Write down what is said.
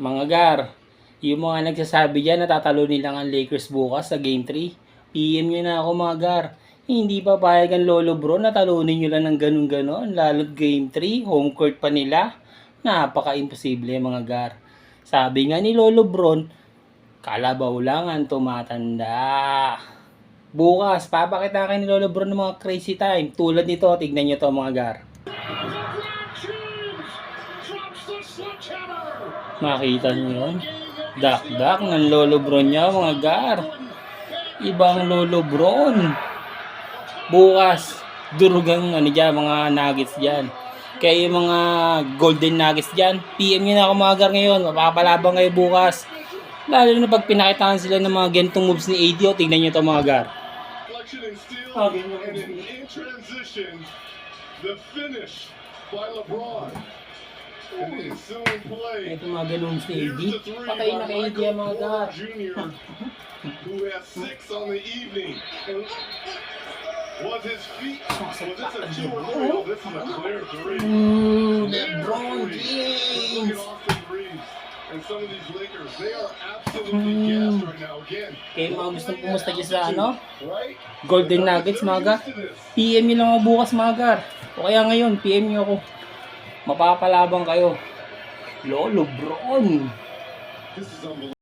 Mga gar, yung mga nagsasabi dyan na tatalo nilang ang Lakers bukas sa Game 3, PM nyo na ako mga gar. Hindi pa payag ang Lolo Bro na talunin nyo lang ng ganun-ganon, lalo't Game 3, home court pa nila. Napaka-imposible mga gar. Sabi nga ni Lolo Bron, kalabaw lang ang tumatanda. Bukas, papakita kayo ni Lolo Bron ng mga crazy time. Tulad nito, tignan nyo to mga gar. Makita nyo yun? Dak-dak ng Lolo Bron niya mga gar. Ibang Lolo Bron. Bukas, durugang dyan, mga nuggets dyan. Kaya yung mga golden nuggets dyan, PM nyo na ako mga gar ngayon. Mapapalabang kayo bukas. Lalo na pag pinakitaan sila ng mga gentong moves ni AD, o tignan nyo ito mga gar. Okay, in transition, the finish by LeBron. And the ensuing play. Ito mga ganun si AD. Patay na kay AD ang mga gar. Who has 6 on the evening. Was his feet? Was this a 2 or 3? Oh, this is a clear 3. LeBron James. And some of these Lakers, they are absolutely gassed right now. Again, Kaya mga gustong pumusta dyan sa Golden Nuggets mga gar. PM nyo lang ako bukas mga gar. O kaya ngayon, PM nyo ako. Mapapalabang kayo. Lolo Bron.